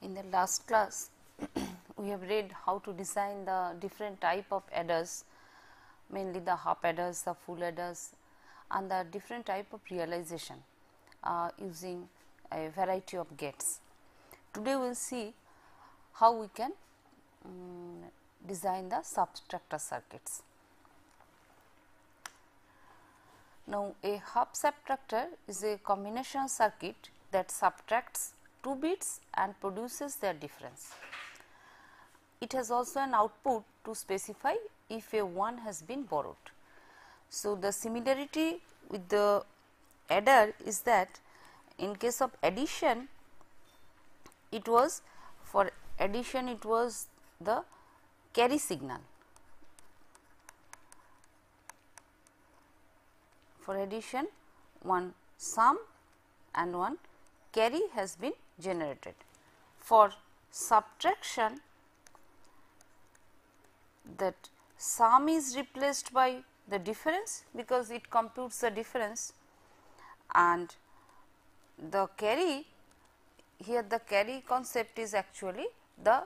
In the last class, we have read how to design the different type of adders, mainly the half adders, the full adders, and the different type of realization using a variety of gates. Today we will see how we can design the subtractor circuits. Now, a half subtractor is a combination circuit that subtracts 2 bits and produces their difference. It has also an output to specify if a 1 has been borrowed. So, the similarity with the adder is that in case of addition, it was for addition it was the carry signal. For addition, one sum and one carry has been generated. For subtraction, that sum is replaced by the difference because it computes the difference, and the carry, here the carry concept is actually the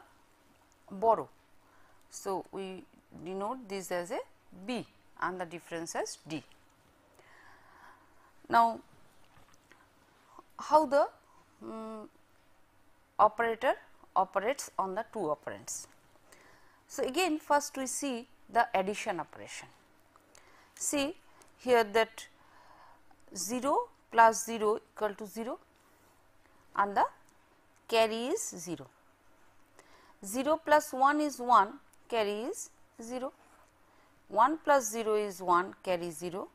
borrow. So, we denote this as a B and the difference as D. Now, how the operator operates on the 2 operands. So, again first we see the addition operation. See here that 0 plus 0 equal to 0 and the carry is 0. 0 plus 1 is 1, carry is 0. 1 plus 0 is 1, carry 0.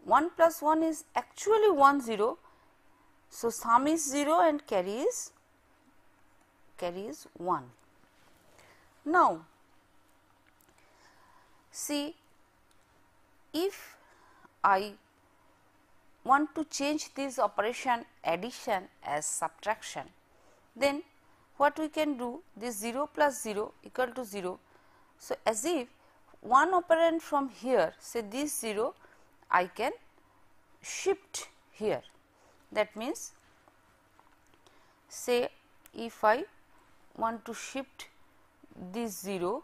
1 plus 1 is actually 1 0. So, sum is 0 and carry is 1. Now, see, if I want to change this operation addition as subtraction, then what we can do, this 0 plus 0 equal to 0. So, as if one operand from here, say this 0, I can shift here. That means, say if I want to shift this 0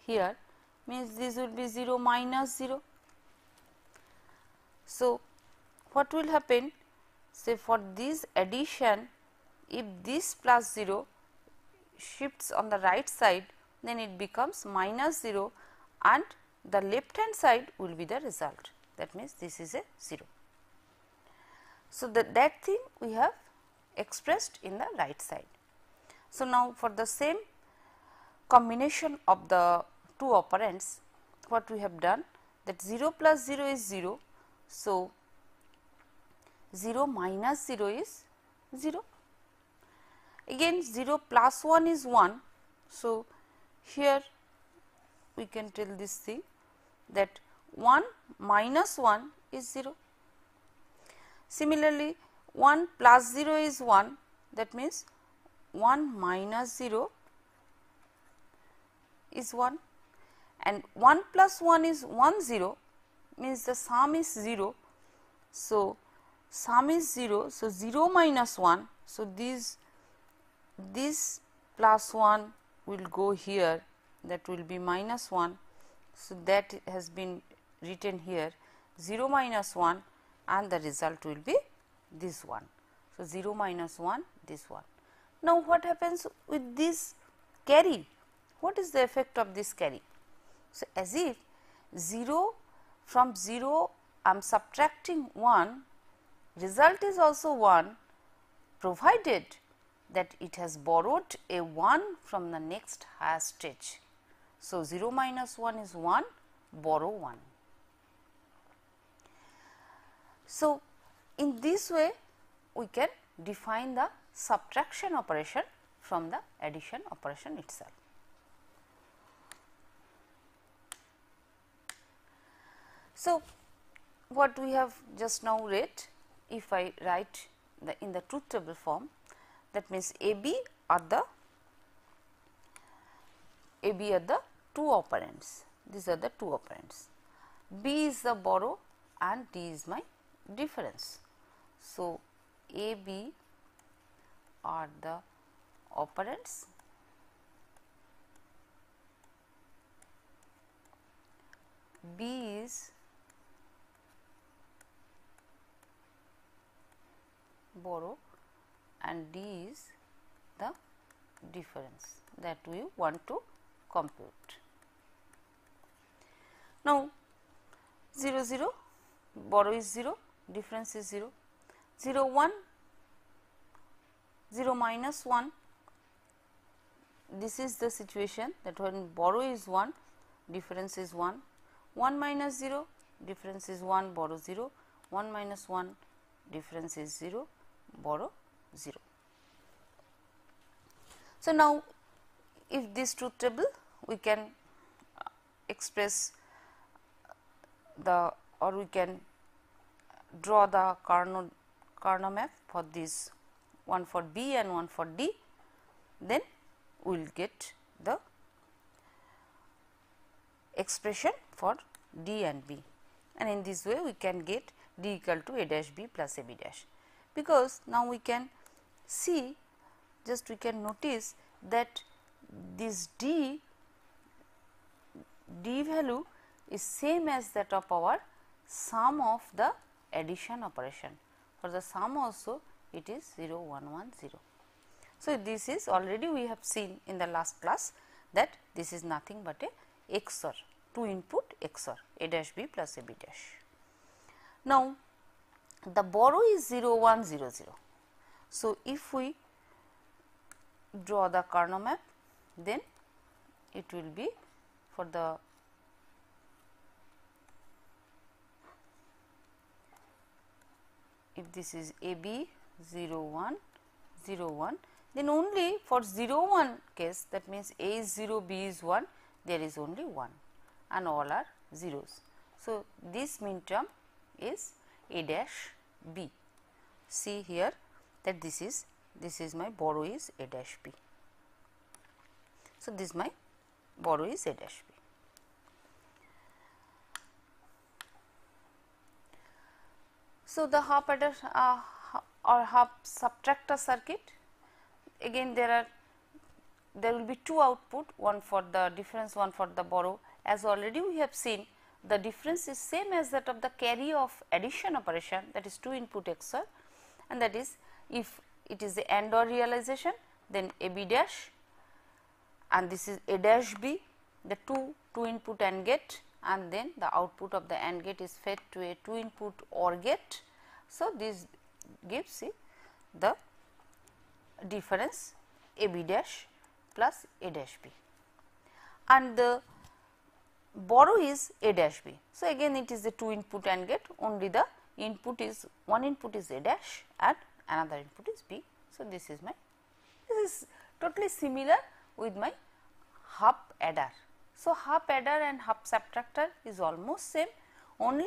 here, means this will be 0 minus 0. So, what will happen, say for this addition, if this plus 0 shifts on the right side, then it becomes minus 0 and the left hand side will be the result. That means, this is a 0. So, that thing we have expressed in the right side. So, now for the same combination of the 2 operands, what we have done, that 0 plus 0 is 0. So, 0 minus 0 is 0. Again 0 plus 1 is 1. So, here we can tell this thing that 1 minus 1 is 0. Similarly, 1 plus 0 is 1, that means 1 minus 0 is 1, and 1 plus 1 is 1 0, means the sum is 0. So, sum is 0. So, 0 minus 1. So, this plus 1 will go here, that will be minus 1. So, that has been written here 0 minus 1 and the result will be this one. So, 0 minus 1, this one. Now, what happens with this carry? What is the effect of this carry? So, as if 0 from 0 I am subtracting 1, result is also 1, provided that it has borrowed a 1 from the next higher stage. So, 0 minus 1 is 1, borrow 1. So, in this way we can define the subtraction operation from the addition operation itself. So, what we have just now read, if I write in the truth table form, that means AB are the 2 operands, these are the 2 operands, B is the borrow and D is my difference. So, AB are the operands, B is borrow and D is the difference that we want to compute. Now, 0 0, borrow is 0, difference is 0, 0 1, 0 minus 1. This is the situation that when borrow is 1, difference is 1, 1 minus 0, difference is 1, borrow 0, 1 minus 1, difference is 0, borrow 0. So, now if this truth table we can express the, or we can draw the Carnot map for this, one for B and one for D, then we will get the expression for D and B, and in this way we can get D equal to A dash B plus A B dash, because now we can see, just we can notice that this D value is same as that of our sum of the addition operation. For the sum also it is 0 1 1 0. So, this is already we have seen in the last class that this is nothing but a XOR, 2 input XOR, A dash B plus A B dash. Now, the borrow is 0 1 0 0. So, if we draw the Carnot map, then it will be for the if this is AB 0 1 0 1, then only for 0 1 case, that means A is 0, B is 1, there is only 1 and all are zeros. So, this mean term is A dash B. See here that this is my borrow is A dash B. So, this my borrow is A dash B. So, the half adder or half subtractor circuit, again there will be two output, one for the difference, one for the borrow. As already we have seen, the difference is same as that of the carry of addition operation, that is 2 input XOR, and that is if it is the AND OR realization, then A B dash and this is A dash B, the two input AND gate, and then the output of the AND gate is fed to a 2 input OR gate. So, this gives the difference A B dash plus A dash B, and the borrow is A dash B. So, again it is a 2 input AND gate, only the input is one input is A dash and another input is B. So, this is totally similar with my half adder. So, half adder and half subtractor is almost same, only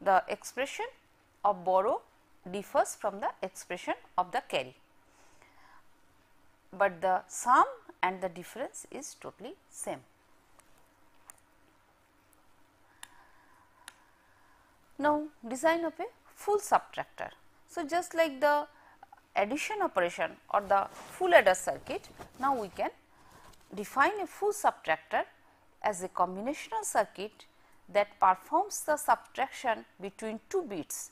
the expression of borrow differs from the expression of the carry, but the sum and the difference is totally same. Now, design of a full subtractor. So, just like the addition operation or the full adder circuit, now we can define a full subtractor as a combinational circuit that performs the subtraction between two bits.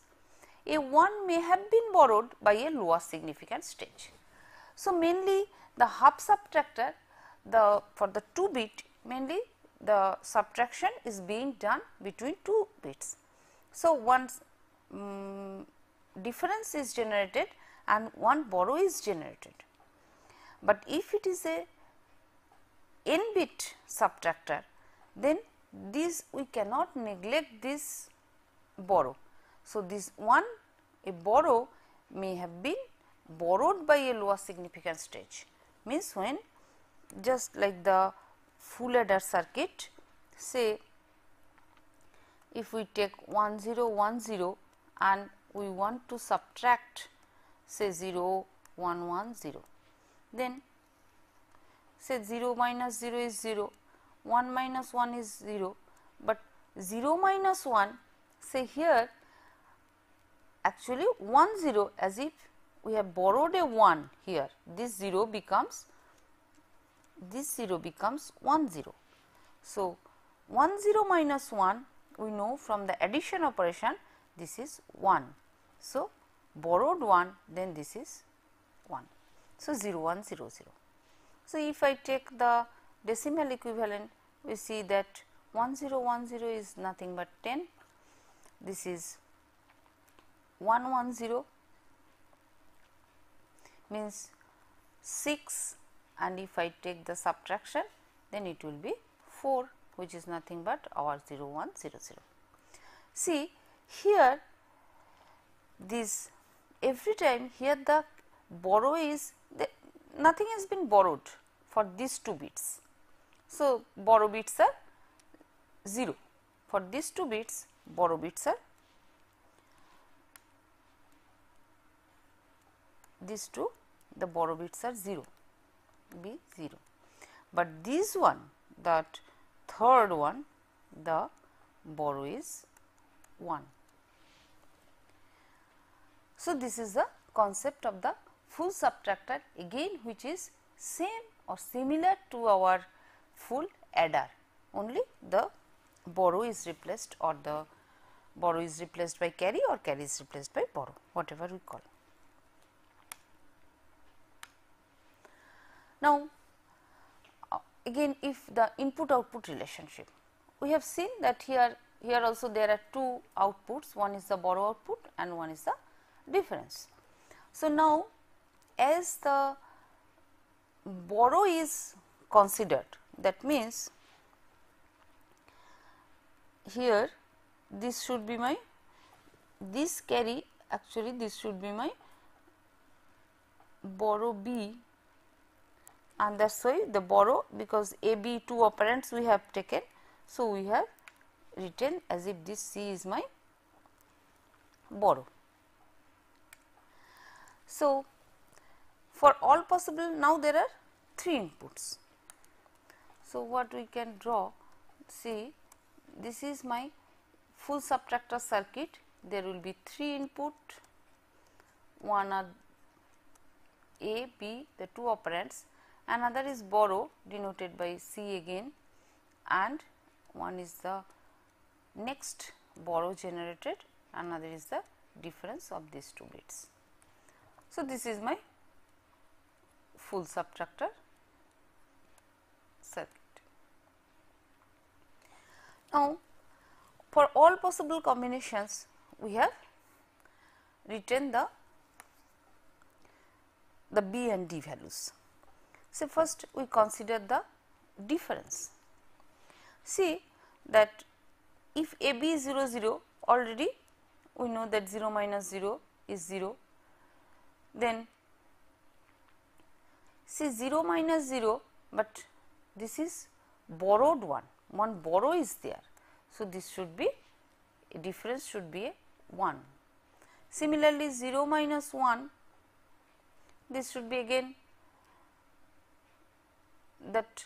A 1 may have been borrowed by a lower significant stage. So, mainly the half subtractor, for the 2 bit, mainly the subtraction is being done between 2 bits. So, one difference is generated and one borrow is generated, but if it is a n bit subtractor, then this we cannot neglect this borrow. So, this a borrow may have been borrowed by a lower significant stage, means when just like the full adder circuit, say if we take 1 0 1 0 and we want to subtract say 0 1 1 0, then say 0 minus 0 is 0, 1 minus 1 is 0, but 0 minus 1, say here actually 1 0 as if we have borrowed a 1 here, this 0 becomes 1 0. So, 1 0 minus 1 we know from the addition operation this is 1. So, borrowed 1, then this is 1. So, 0 1 0 0. So, if I take the decimal equivalent, we see that 1010 is nothing but 10, this is 110 means 6, and if I take the subtraction, then it will be 4, which is nothing but our 0100. See here, this every time here the borrow is nothing has been borrowed for these 2 bits. So, borrow bits are 0 for these 2 bits, borrow bits are these 2, the borrow bits are 0, be 0, but this one, that third one, the borrow is 1. So, this is the concept of the full subtractor, again which is same or similar to our full adder, only the borrow is replaced, or the borrow is replaced by carry, or carry is replaced by borrow, whatever we call. Now, again if the input output relationship, we have seen that here also there are 2 outputs, one is the borrow output and one is the difference. So, now as the borrow is considered, that means here this should be my, this carry, actually this should be my borrow B, and that is why the borrow, because A, B 2 operands we have taken. So, we have written as if this C is my borrow. So, for all possible, now there are 3 inputs. So, what we can draw, see this is my full subtractor circuit, there will be 3 input, one are A, B, the 2 operands, another is borrow denoted by C again, and one is the next borrow generated, another is the difference of these 2 bits. So, this is my full subtractor circuit. Now, for all possible combinations we have written the B and D values. So, first we consider the difference. See that if AB is 0 0, already we know that 0 minus 0 is 0, then see 0 minus 0, but this is borrowed one borrow is there. So, this should be a difference, should be a 1. Similarly, 0 minus 1, this should be again that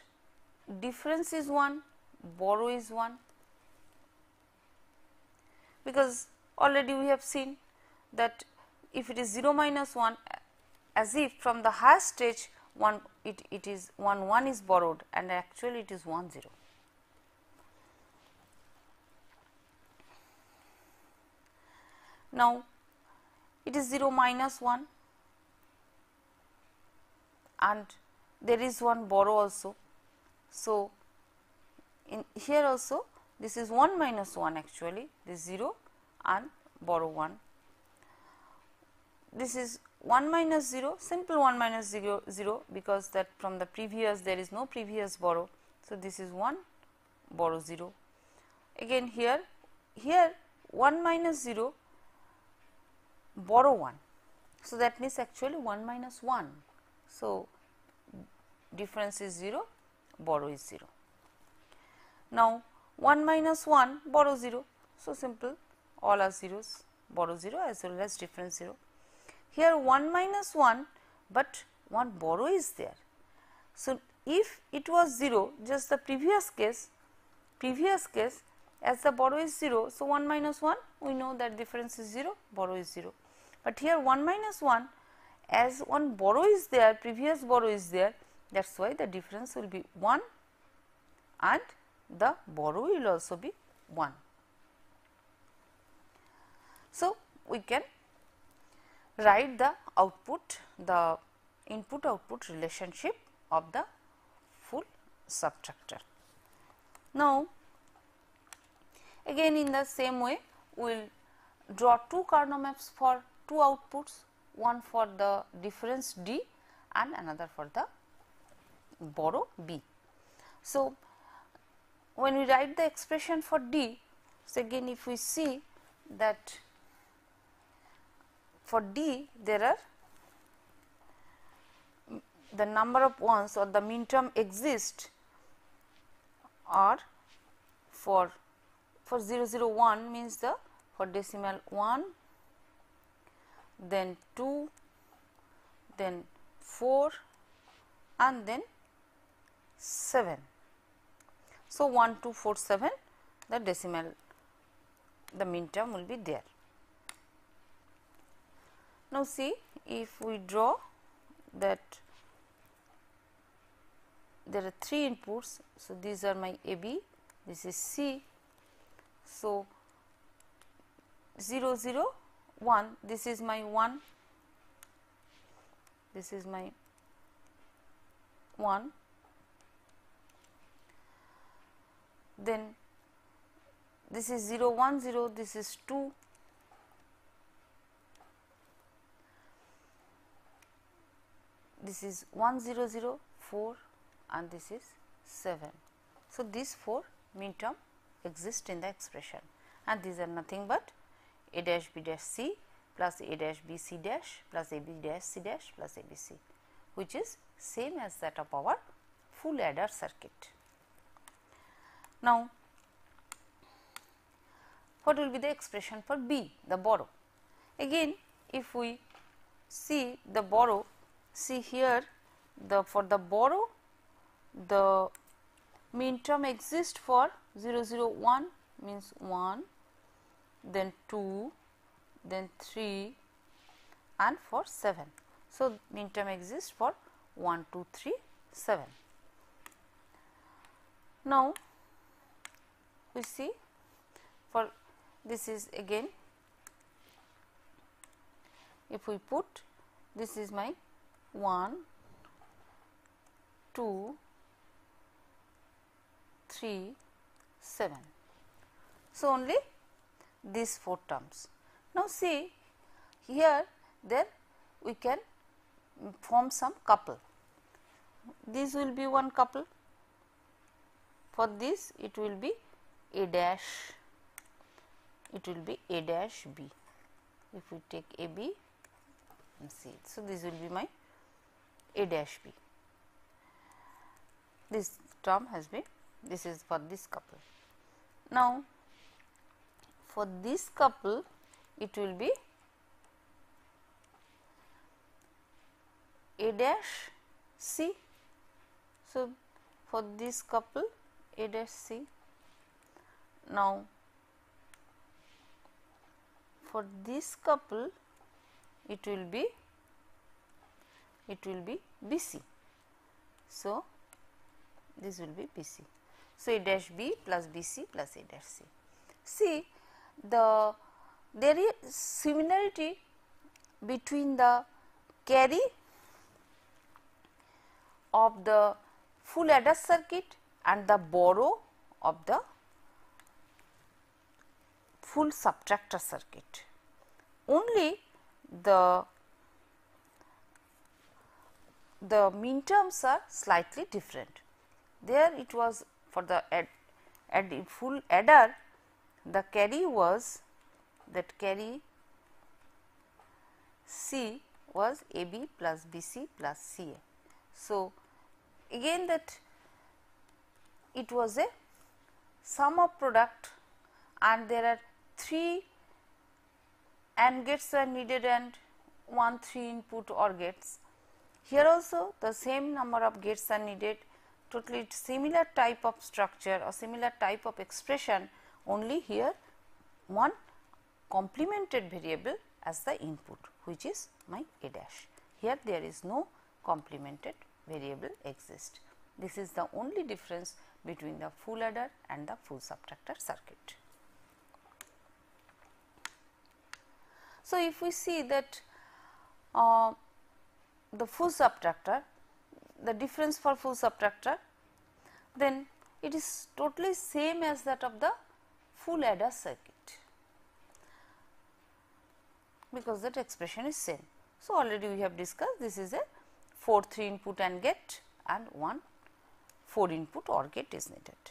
difference is 1, borrow is 1, because already we have seen that if it is 0 minus 1, as if from the highest stage it is 1 is borrowed, and actually it is 1 0. Now, it is 0 minus 1 and there is one borrow also. So, in here also this is 1 minus 1 actually, this 0 and borrow 1. This is 1 minus 0, simple 1 minus 0, 0, because that from the previous there is no previous borrow. So, this is 1 borrow 0. Again here 1 minus 0 borrow 1. So, that means actually 1 minus 1. So, difference is 0, borrow is 0. Now, 1 minus 1 borrow 0. So, simple, all are zeros, borrow 0 as well as difference 0. Here 1 minus 1, but one borrow is there. So, if it was 0, just the previous case as the borrow is 0. So, 1 minus 1 we know that difference is 0, borrow is 0, but here 1 minus 1, as one borrow is there, previous borrow is there, that is why the difference will be 1 and the borrow will also be 1. So, we can write the output, the input output relationship of the full subtractor. Now, again in the same way we will draw two Carnot maps for two outputs, one for the difference D and another for the borrow B. So, when we write the expression for D, so again if we see that for D there are the number of ones or the min term exist are for 001 means the for decimal 1, then 2, then 4 and then 7. So, 1, 2, 4, 7 the decimal, the min term will be there. Now, see if we draw that there are 3 inputs. So, these are my AB, this is C. So, 0, 0, 1, this is my 1, this is my 1, then this is 0, 1, 0, this is 2, this is 1, 0, 0, 4 and this is 7. So, these 4 min term exist in the expression and these are nothing but A dash B dash C plus A dash B C dash plus A B dash C dash plus A B C, which is same as that of our full adder circuit. Now, what will be the expression for B, the borrow? Again, if we see the borrow, see here for the borrow the min term exists for 0, 0, 1 means 1, then 2, then 3 and for 7. So, min term exists for 1, 2, 3, 7. Now, we see for this is again, if we put this is my 1, 2, 3, 7. So, only these 4 terms. Now, see here there we can form some couple. This will be one couple. For this it will be A dash, it will be A dash B. If we take A B and see, so this will be my A dash B. This term has been, this is for this couple. Now, for this couple it will be A dash C. So, for this couple A dash C. Now, for this couple it will be BC. So, this will be BC. So, A dash B plus BC plus A dash C. See, there is similarity between the carry of the full adder circuit and the borrow of the full subtractor circuit. Only the min terms are slightly different. There it was for the full adder, the carry was that carry C was AB plus BC plus CA. So, again that it was a sum of product and there are 3 AND gates were needed and 1 3 input OR gates. Here also the same number of gates are needed, totally similar type of structure or similar type of expression, only here one complemented variable as the input, which is my A dash. Here there is no complemented variable exist. This is the only difference between the full adder and the full subtractor circuit. So, if we see that the full subtractor, the difference for full subtractor, then it is totally same as that of the full adder circuit, because that expression is same. So, already we have discussed this is a 4 3 input AND gate and 1 4 input OR gate is needed.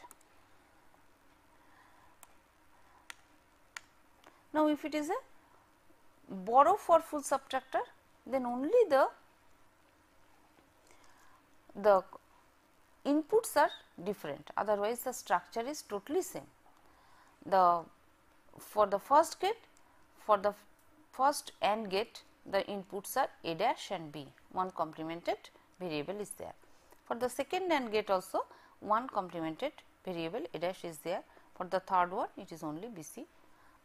Now, if it is a borrow for full subtractor, then only the inputs are different, otherwise the structure is totally same. For the first gate, for the first AND gate, the inputs are A dash and B, one complemented variable is there. For the second AND gate also one complemented variable A dash is there. For the third one it is only BC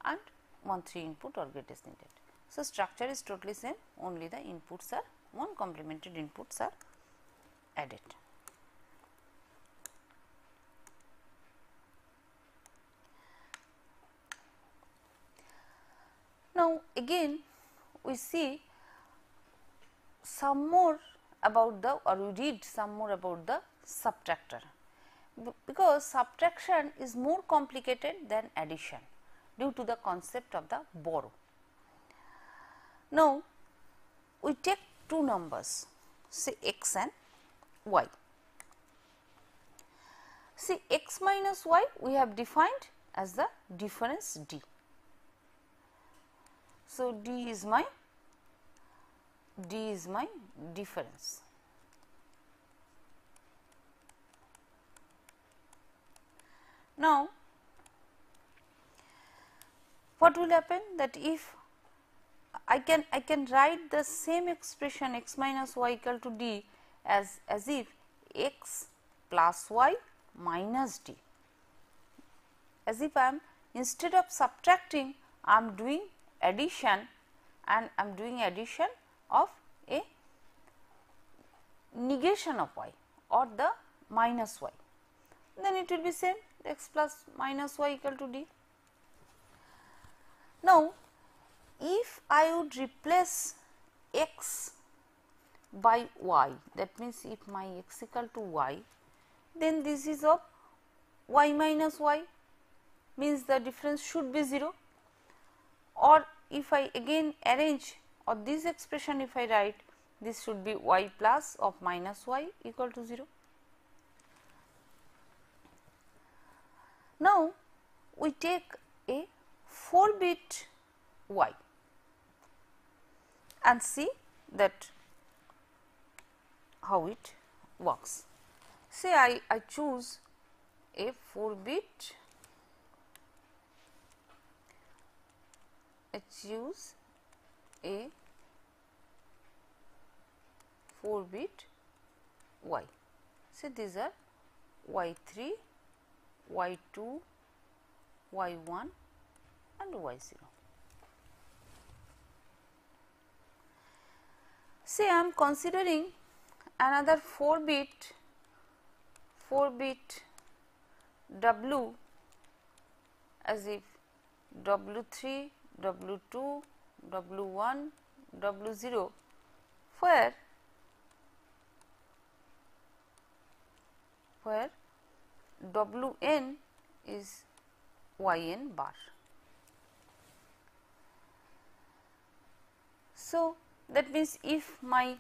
and 1 3 input OR gate is needed. So, structure is totally same, only the inputs are one complemented inputs are added. Now, again we see some more about the, or we read some more about the subtractor, because subtraction is more complicated than addition due to the concept of the borrow. Now, we take two numbers, say x and y. See, x minus y we have defined as the difference d. So, d is my difference. Now, what will happen, that if I can write the same expression x minus y equal to d as if x plus y minus d, as if I am, instead of subtracting, I am doing addition, and I am doing addition of a negation of y or the minus y, then it will be same, x plus minus y equal to d. Now, if I would replace x by y, that means if my x equal to y, then this is of y minus y, means the difference should be 0, or if I again arrange, or this expression if I write, this should be y plus of minus y equal to 0. Now, we take a 4-bit y and see that how it works. Say I choose a 4-bit, I choose a 4-bit y. So, these are y3, y2, y1 and y0. Say I am considering another 4-bit w as if w3, w2, w1, w0, where wn is yn bar. So, that means if my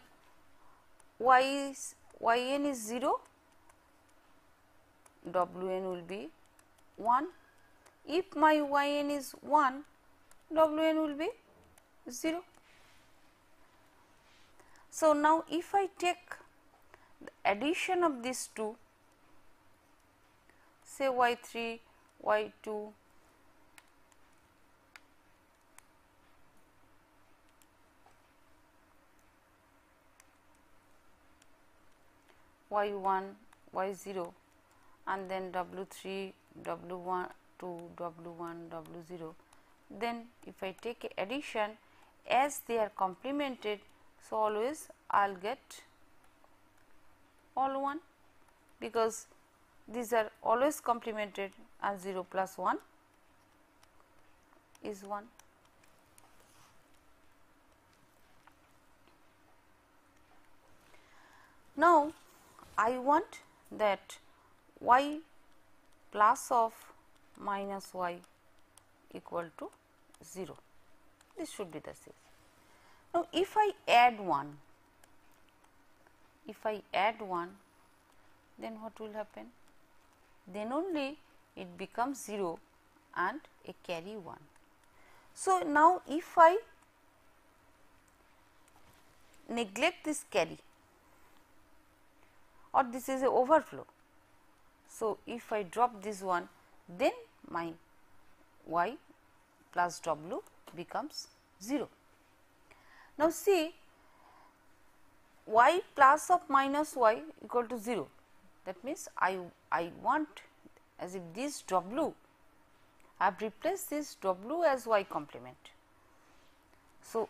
yn is 0, wn will be 1. If my yn is 1, wn will be 0. So, now if I take the addition of these two, say y3, y2, y1, y0 and then w3, w1, w1, w0, then if I take addition, as they are complemented, So, always I will get all 1, because these are always complemented, and 0 plus 1 is 1. Now, I want that y plus of minus y equal to 0. This should be the case. Now, if I add 1, then what will happen? Then only it becomes 0 and a carry 1. So, now if I neglect this carry, or this is a overflow. So, if I drop this one, then my y plus w becomes 0. Now, see, y plus of minus y equal to 0. That means, I want as if this w, I have replaced this w as y complement. So,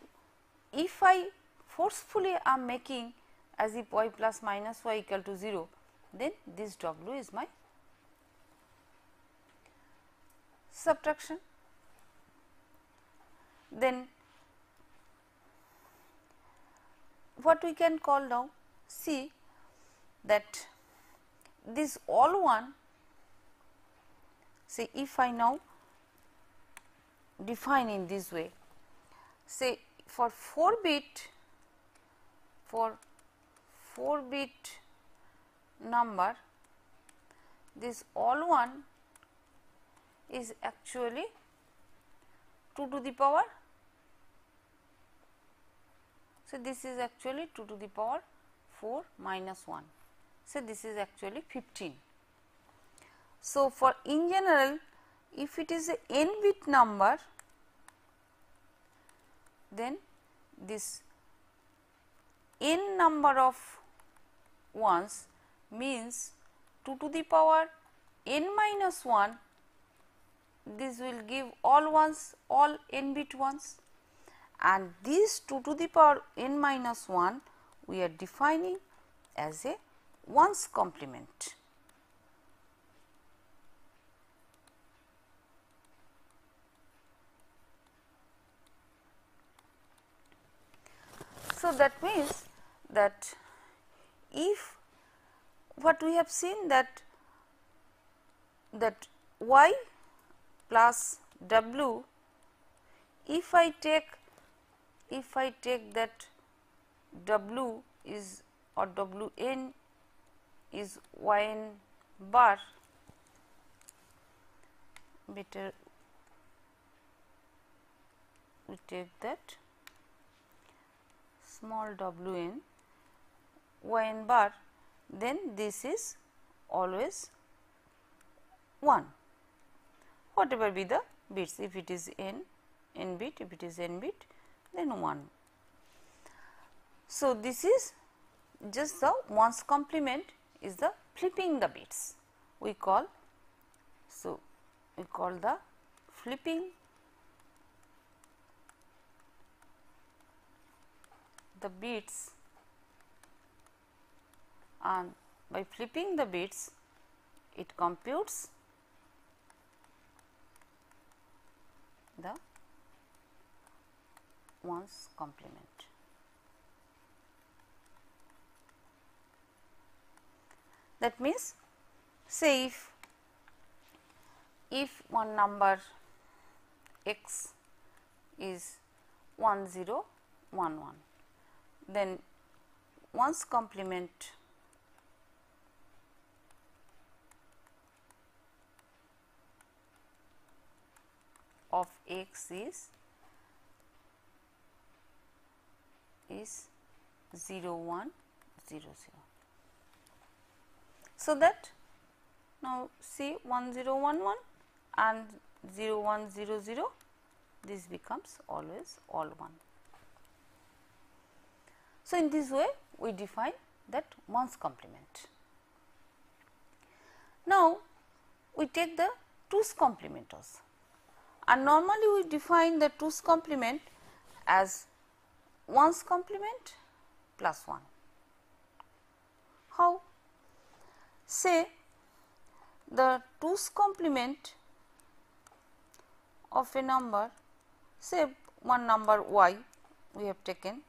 if I forcefully am making as if y plus minus y equal to 0, then this w is my subtraction. Then what we can call now? See that this all 1, say if I now define in this way, say for 4 bit number, this all 1 is actually 2 to the power. So, this is actually 2 to the power 4 minus 1. So, this is actually 15. So, for in general, if it is a n bit number, then this n number of ones means 2 to the power n minus 1, this will give all ones, all n bit ones, and these 2 to the power n minus 1 we are defining as a ones complement. So, that means that if what we have seen that y plus w, if I take that w is or w n is y n bar, better we take that small w n y n bar, then this is always 1, whatever be the bits. If it is n bit, if it is n bit, then 1. So, this is just the ones complement is the flipping the bits we call. So, we call the flipping the bits, and by flipping the bits it computes the ones complement. That means, say if one number x is 1011, then ones complement of x is 0100. So, that now see 1011 and 0100, this becomes always all 1. So, in this way we define that ones complement. Now, we take the 2's complement also, and normally we define the 2's complement as ones complement plus 1. How? Say the 2's complement of a number, say one number y we have taken,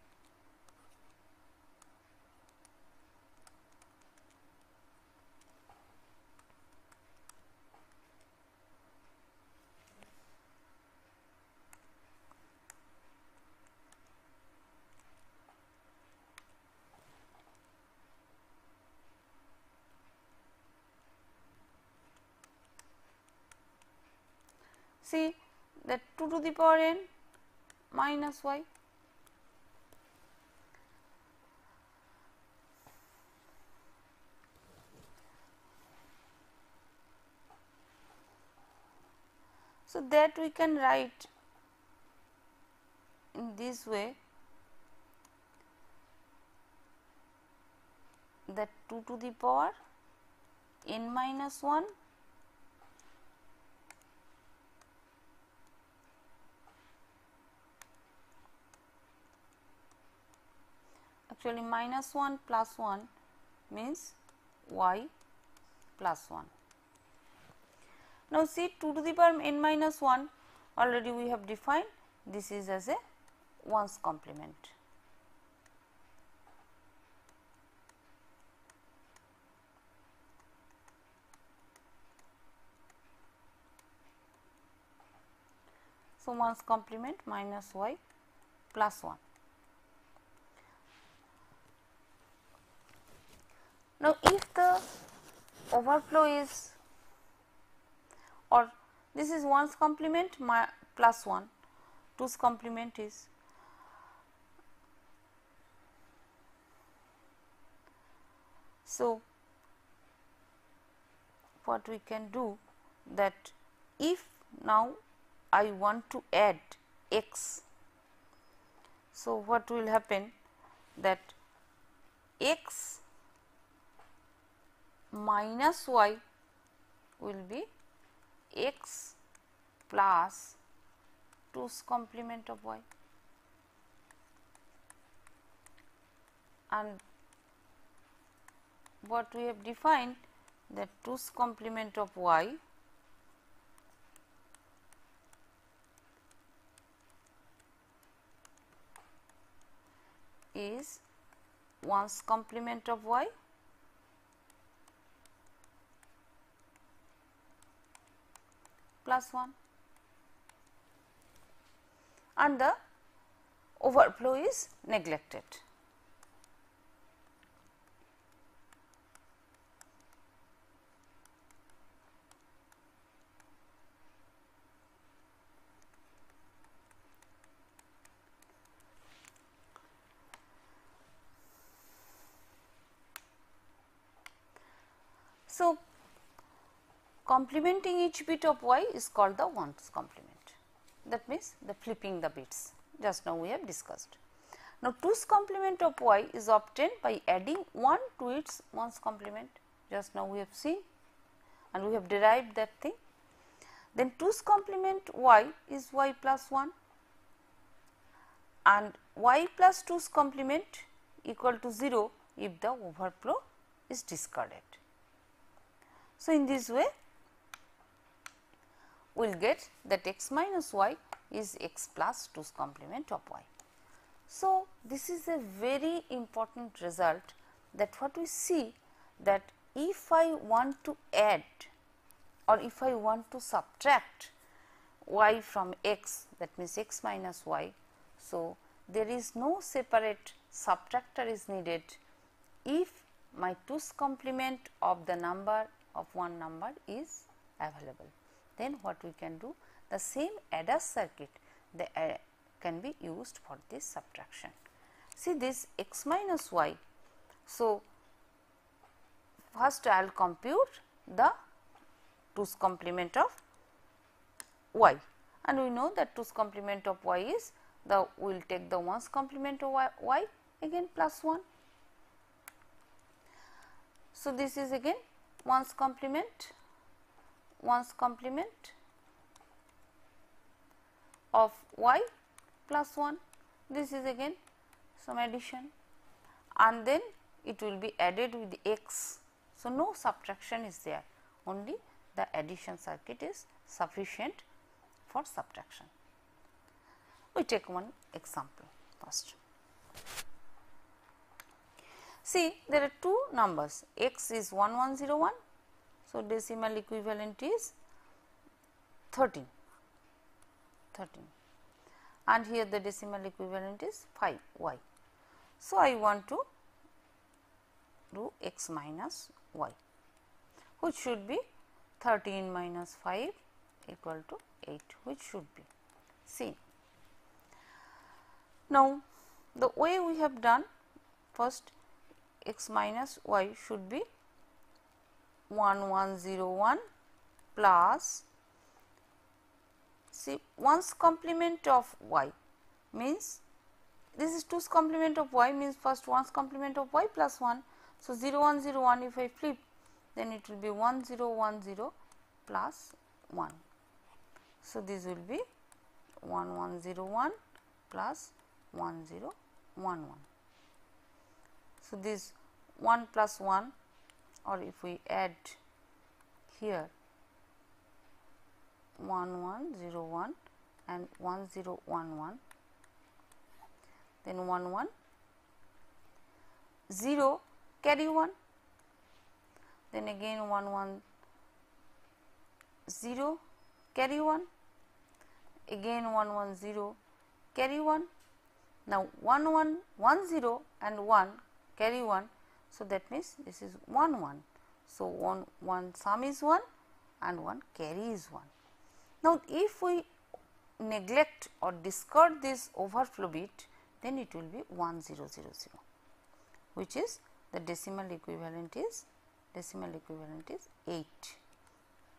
see that 2 to the power n minus y. So, that we can write in this way, that 2 to the power n minus 1 actually minus 1 plus 1 means y plus 1. Now, see 2 to the power n minus 1 already we have defined, this is as a 1's complement. So, 1's complement minus y plus 1. Now, if the overflow is, or this is 1's complement plus 1, 2's complement is, so what we can do, that if now I want to add x, so what will happen, that x minus y will be x plus 2's complement of y, and what we have defined, that 2's complement of y is 1's complement of y plus 1, and the overflow is neglected. So, complementing each bit of y is called the 1's complement, that means the flipping the bits, just now we have discussed. Now, 2's complement of y is obtained by adding 1 to its 1's complement, just now we have seen and we have derived that thing. Then 2's complement y is y plus 1, and y plus 2's complement equal to 0 if the overflow is discarded. So, in this way we will get that x minus y is x plus 2's complement of y. So, this is a very important result, that what we see, that if I want to add or if I want to subtract y from x, that means x minus y. So, there is no separate subtractor is needed if my 2's complement of the number of one number is available. Then what we can do, the same adder circuit can be used for this subtraction. See this x minus y. So, first I will compute the 2's complement of y, and we know that 2's complement of y is the, we will take the 1's complement of y again plus 1. So, this is again 1's complement of y plus 1, this is again some addition, and then it will be added with x. So, no subtraction is there, only the addition circuit is sufficient for subtraction. We take one example first. See, there are two numbers, x is 1101. So, decimal equivalent is 13, and here the decimal equivalent is 5y. So, I want to do x minus y, which should be 13 minus 5 equal to 8, which should be C. Now, the way we have done, first x minus y should be 1101 plus, see, 1's complement of y means this is 2's complement of y, means first 1's complement of y plus 1. So, 0101 if I flip, then it will be 1010 plus 1. So, this will be 1101 plus 1011. So, this 1 plus 1, or if we add here 1101 and 1011, then 11 0 carry 1, then again 11 0 carry 1, again 110 carry 1. Now, 1110 and 1 carry 1. So, that means this is 1 1. So, one sum is 1 and 1 carry is 1. Now, if we neglect or discard this overflow bit, then it will be 1000, which is the decimal equivalent is 8,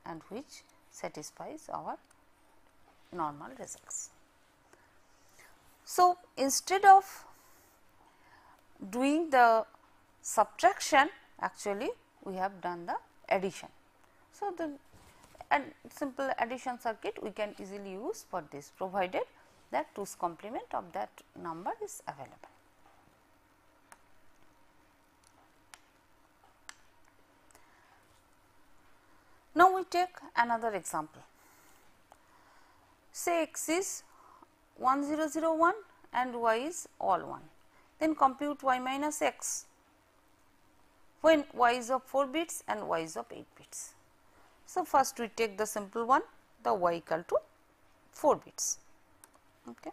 and which satisfies our normal results. So, instead of doing the subtraction, actually we have done the addition. So, the simple addition circuit we can easily use for this, provided that 2's complement of that number is available. Now, we take another example. Say x is 1001 and y is all 1. Then compute y minus x when y is of 4 bits and y is of 8 bits. So, first we take the simple one, the y equal to 4 bits. Okay.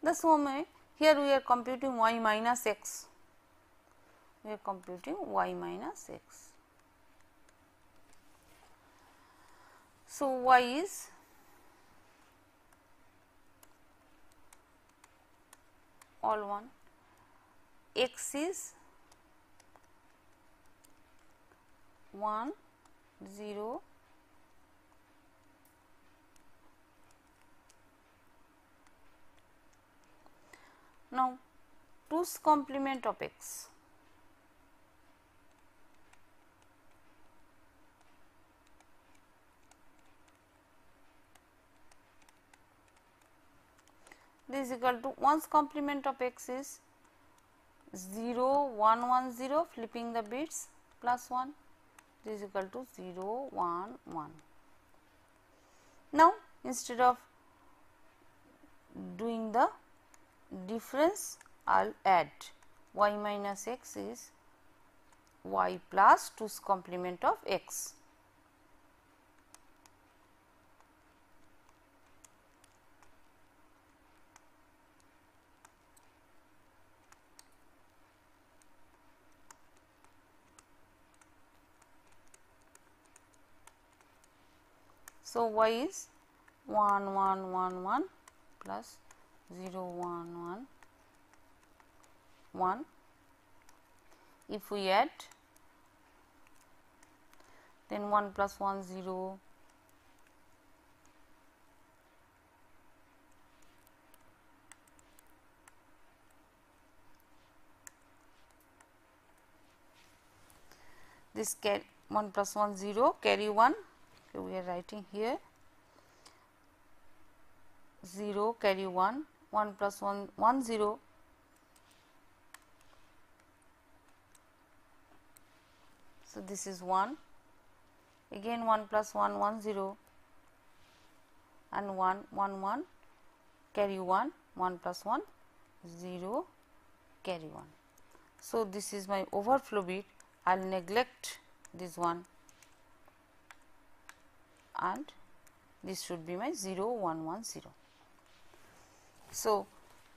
The same way, here we are computing y minus x. We are computing y minus x. So, y is all 1, x is 1 0 now 2's complement of x. This is equal to 1's complement of x is 0 1 1 0, flipping the bits, plus 1. This is equal to 0 1 1. Now, instead of doing the difference, I will add y minus x is y plus 2's complement of x. So, y is 1 1 1 1 plus 0 1 1 1. If we add, then 1 plus 1 0, this 1 plus 1 0 carry 1. Okay, we are writing here 0 carry 1, 1 plus 1 1 0, So, this is 1, again 1 plus 1, 1 0, and 1 1 1, carry 1, 1 plus 1 0, carry 1. So, this is my overflow bit. I will neglect this one and this should be my 0 1 1 0. So,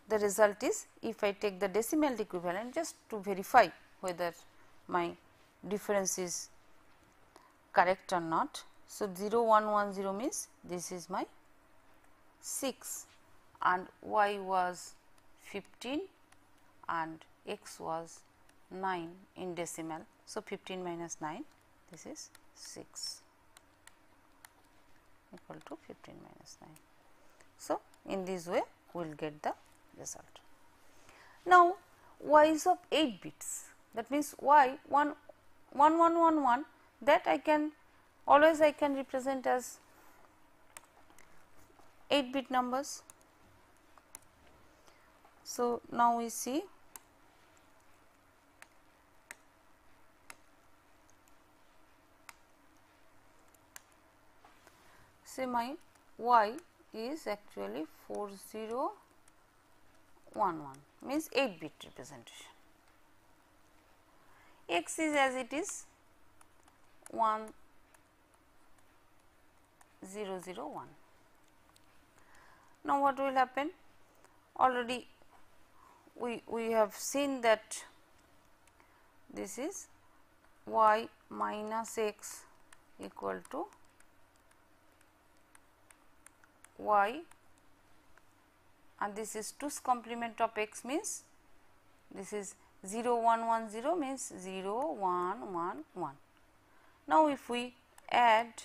the result is, if I take the decimal equivalent just to verify whether my difference is correct or not. So, 0 1 1 0 means this is my 6 and y was 15 and x was 9 in decimal. So, 15 minus 9, this is 6 equal to 15 minus 9. So, in this way we will get the result. Now, y is of 8 bits, that means y 1 1 1 1 1, that I can always represent as 8 bit numbers. So, now we see my y is actually 4011, means 8 bit representation. X is as it is 1001. Now, what will happen? Already we have seen that this is y minus x equal to y, and this is 2's complement of x, means this is 0 1 1 0 means 0 1 1 1. Now, if we add,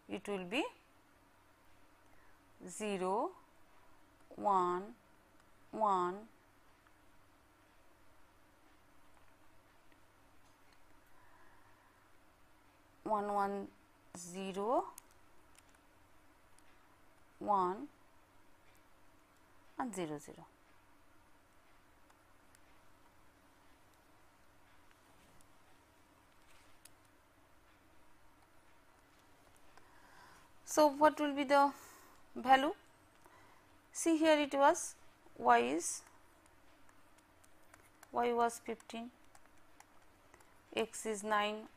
it will be 0 1 1 1 1 0 1 and 0 0. So, what will be the value? See, here it was y was 15, x is 9.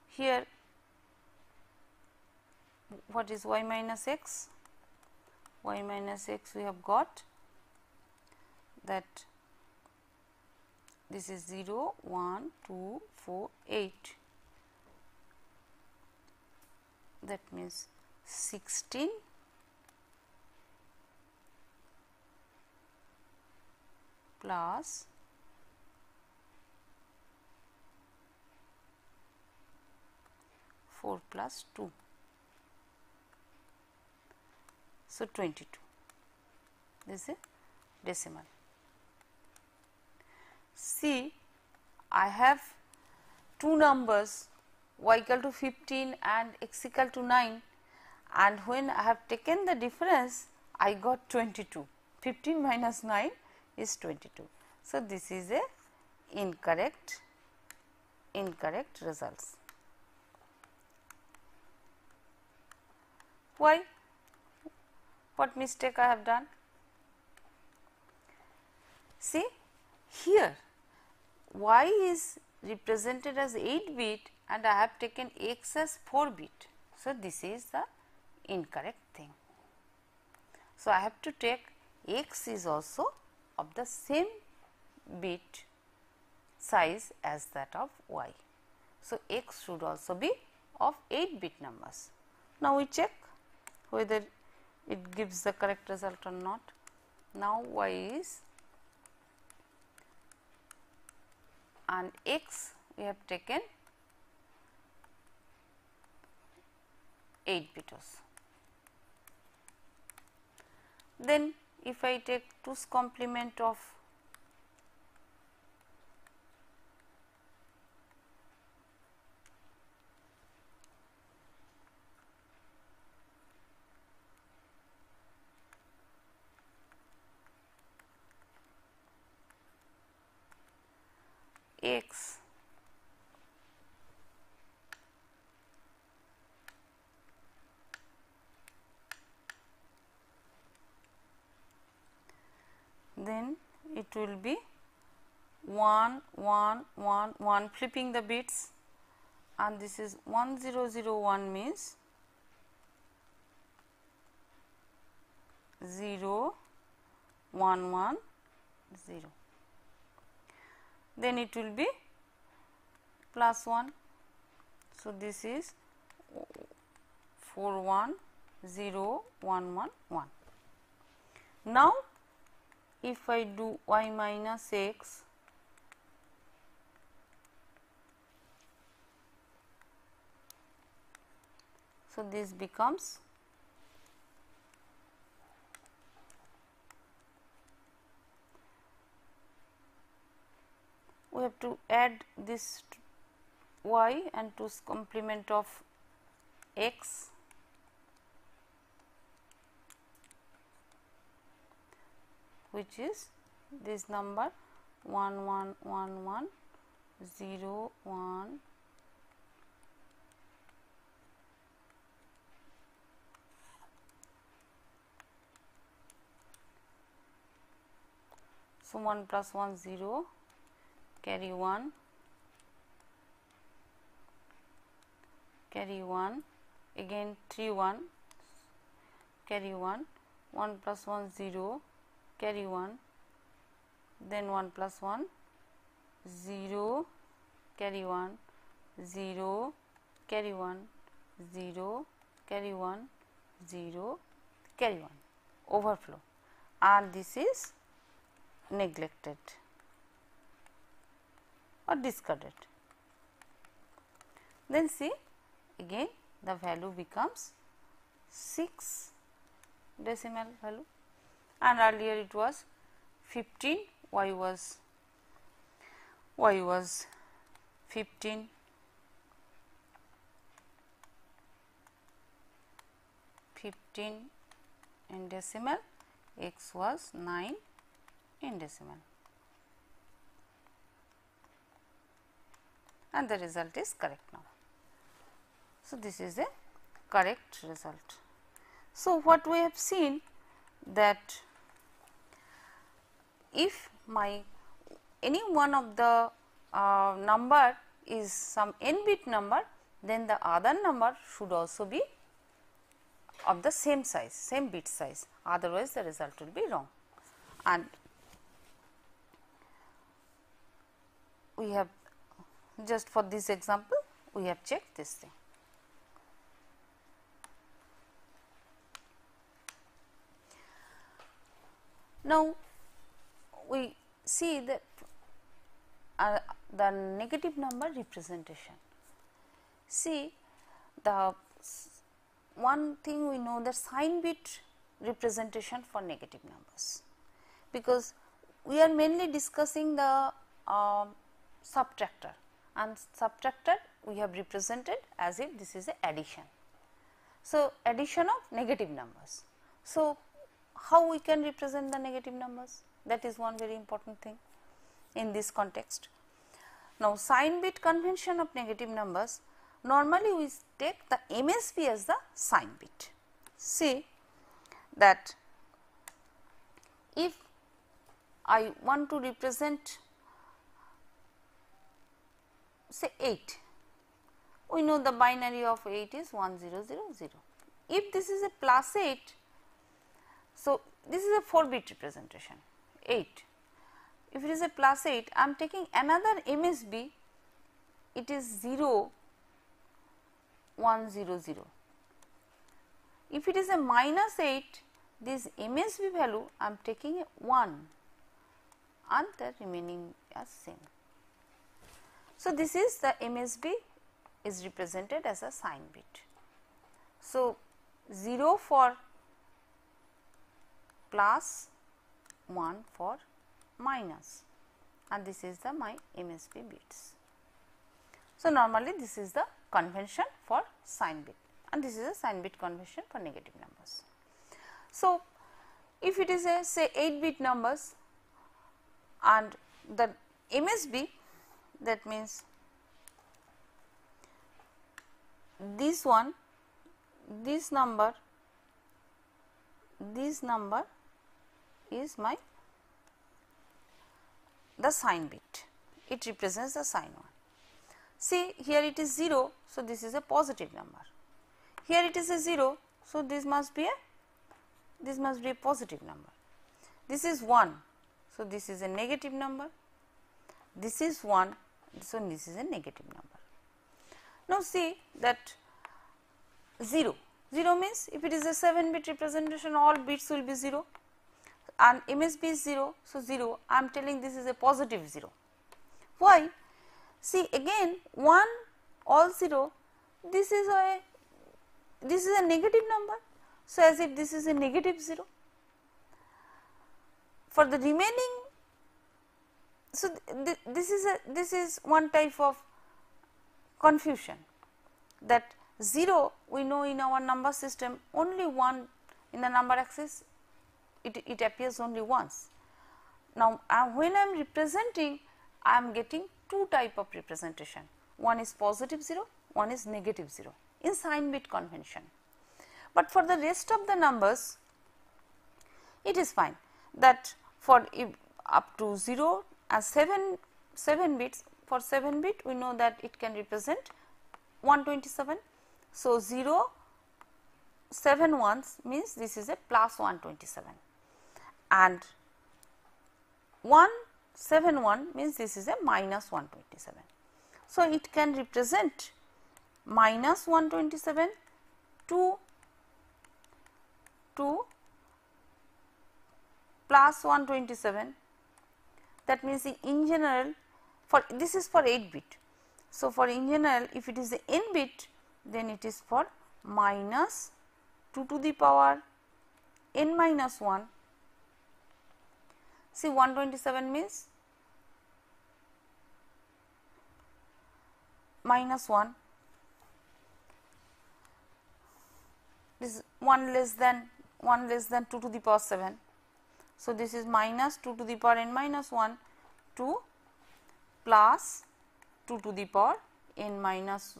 Here what is y minus x? Y minus x we have got that this is 0 1 2 4 8, that means 16 plus 4 plus 2. So, 22, this is decimal. See, I have two numbers y equal to 15 and x equal to 9, and when I have taken the difference I got 22. 15 minus 9 is 22. So, this is a incorrect results. Why? What mistake I have done? See, here y is represented as 8 bit and I have taken x as 4 bit. So, this is the incorrect thing. So, I have to take x is also of the same bit size as that of y. So, x should also be of 8 bit numbers. Now, we check whether it gives the correct result or not. Now, y is and x we have taken 8 bit also. Then, if I take 2's complement of x then it will be 1 1 1 1, flipping the bits, and this is 1001 means 0 1 1 0. Then it will be plus 1. So, this is 4 1 0 1 1 1. Now, if I do y minus x, so this becomes we have to add this y and 2's complement of x, which is this number 1 1 1 1 0 1 . So, 1 plus 1 0, carry 1, carry 1, again 3 1, carry 1, 1 plus 1 0, carry 1, then 1 plus 1 0, carry 1, 0, carry 1, 0, carry 1, 0, carry 1, overflow, and this is neglected or discarded. Then see, again the value becomes 6 decimal value, and earlier it was 15, y was 15, in decimal, x was 9 in decimal, and the result is correct now. So, this is a correct result. So, what we have seen that if my any one of the number is some n bit number, then the other number should also be of the same size, same bit size, otherwise the result will be wrong. And we have just for this example we have checked this thing. Now, we see that the negative number representation. See, the one thing we know, the sign bit representation for negative numbers, because we are mainly discussing the subtractor, and subtractor we have represented as if this is a addition. So, addition of negative numbers. So, how we can represent the negative numbers? That is one very important thing in this context. Now, sign bit convention of negative numbers, normally we take the MSB as the sign bit. See that if I want to represent say 8, we know the binary of 8 is 1000. If this is a plus 8, so this is a 4 bit representation 8. If it is a plus 8, I am taking another MSB, it is 0 100. If it is a minus 8, this MSB value I am taking a 1 and the remaining as same. So, this is the MSB is represented as a sign bit. So, 0 for plus, 1 for minus, and this is the my MSB bits. So, normally this is the convention for sign bit, and this is a sign bit convention for negative numbers. So, if it is a say 8 bit numbers and the MSB, that means this one, this number is my the sign bit, it represents the sign 1. See, here it is 0, so this is a positive number. Here it is a 0, so this must be a positive number. This is 1, so this is a negative number. This is 1, so this is a negative number. Now see that 0 means if it is a 7-bit representation, all bits will be 0, and MSB is 0, so 0, I am telling this is a positive 0. Why? See, again 1, all 0, this is a negative number, so as if this is a negative 0. For the remaining, so this is one type of confusion, that 0 we know in our number system only 1 in the number axis, it appears only once. Now when I am representing, I am getting two type of representation, one is positive 0, one is negative 0 in sign bit convention. But for the rest of the numbers, it is fine that for up to 0 and 7 bits, for 7 bit we know that it can represent 127. So 0 7 ones means this is a plus 127, and 171 means this is a minus 127. So it can represent minus 127 to plus 127. That means in general, for this is for 8 bit. So for in general, if it is the n bit, then it is for minus 2 to the power n minus 1. See, 127 means minus 1, this is 1 less than 2 to the power 7. So this is minus 2 to the power n minus 1 to plus 2 to the power n minus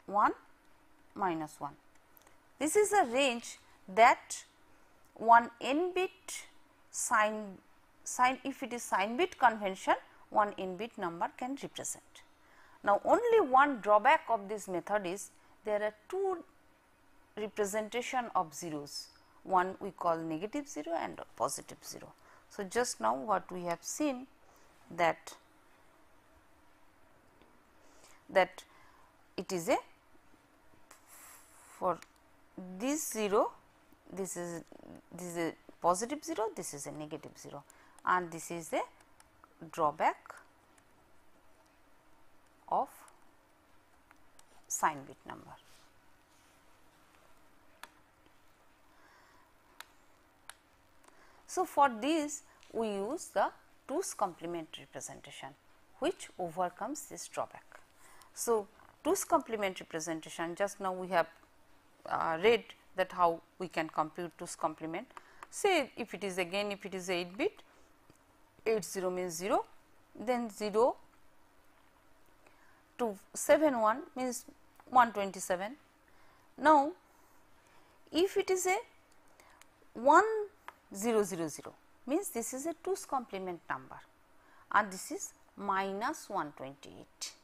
1 minus 1. This is a range that one n bit sign, if it is sign bit convention, one n bit number can represent. Now only one drawback of this method is there are two representation of zeros, one we call negative 0 and positive 0. So just now what we have seen that it is a, for this 0, this is a positive 0, this is a negative 0, and this is a drawback of sign bit number. So for this we use the 2's complement representation, which overcomes this drawback. So 2's complement representation, just now we have read that how we can compute 2's complement. Say if it is again, if it is 8 bit, 80 means 0, then 0 to 71 means 127. Now if it is a 1000 means this is a 2's complement number, and this is minus 128.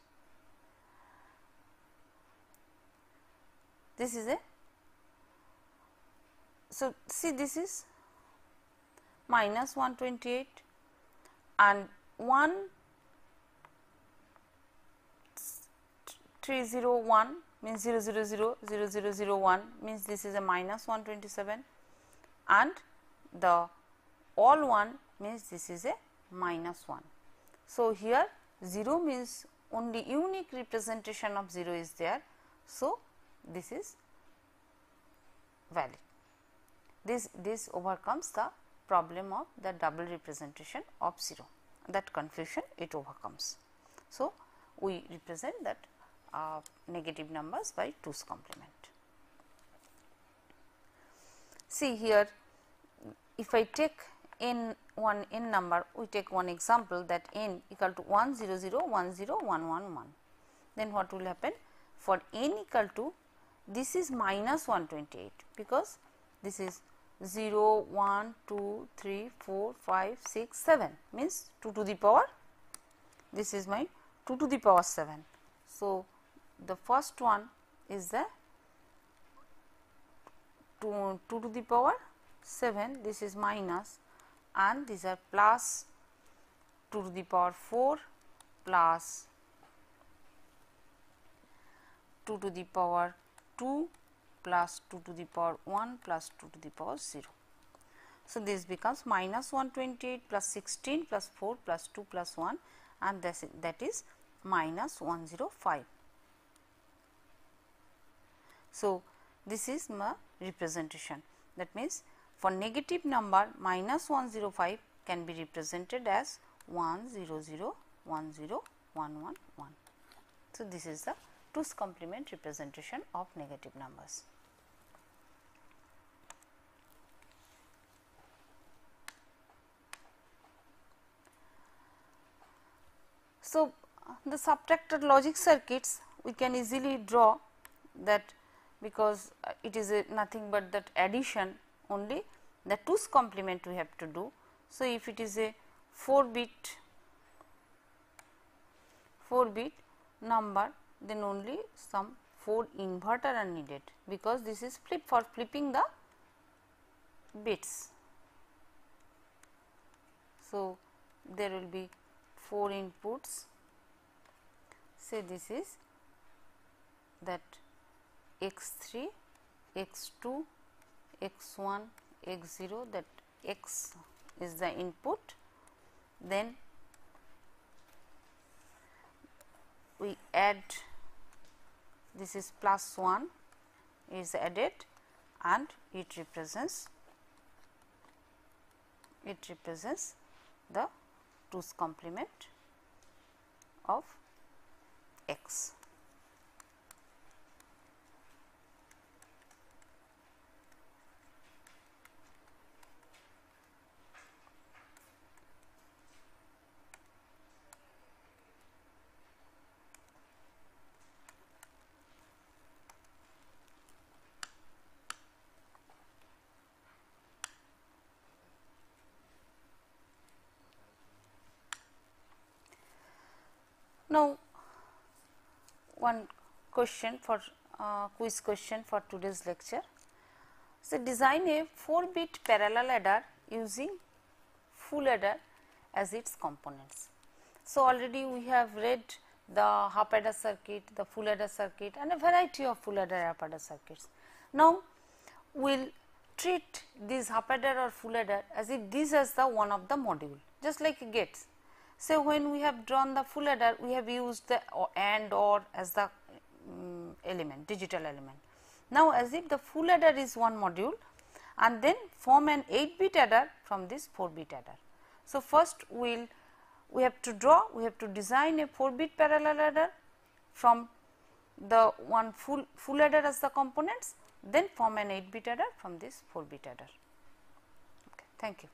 This is a, so see this is minus 128, and 1301 means 0000001 means this is a minus 127, and the all 1 means this is a minus 1. So here 0 means only unique representation of 0 is there. So this is valid. This overcomes the problem of the double representation of 0, that confusion it overcomes. So we represent that negative numbers by 2's complement. See here, if I take n number, we take one example that n equal to 100101111, then what will happen? For n equal to, this is minus 128, because this is 0, 1, 2, 3, 4, 5, 6, 7 means 2 to the power this is my 2 to the power 7. So, the first one is the 2 to the power 7, this is minus, and these are plus 2 to the power 4 plus 2 to the power 2 plus 2 to the power 1 plus 2 to the power 0. So, this becomes minus 128 plus 16 plus 4 plus 2 plus 1, and that is minus 105. So, this is my representation. That means, for negative number minus 105 can be represented as 100101111. So, this is the 2's complement representation of negative numbers. So, the subtractor logic circuits we can easily draw that, because it is nothing but that addition only, the 2's complement we have to do. So, if it is a 4 bit number, then only some 4 inverter are needed, because this is for flipping the bits. So, there will be 4 inputs, say this is that x3, x2, x1, x0, that x is the input, then we add, this is plus 1 is added, and it represents the 2's complement of x. Now, one question for quiz question for today's lecture. So, design a 4-bit parallel adder using full adder as its components. So, already we have read the half adder circuit, the full adder circuit, and a variety of full adder, half adder circuits. Now, we will treat this half adder or full adder as if this is the one of the module, just like gates. So, when we have drawn the full adder, we have used the AND OR as the element, digital element. Now, as if the full adder is one module, and then form an 8-bit adder from this 4-bit adder. So, first we have to design a 4-bit parallel adder from the one full adder as the components, then form an 8-bit adder from this 4-bit adder. Okay, thank you.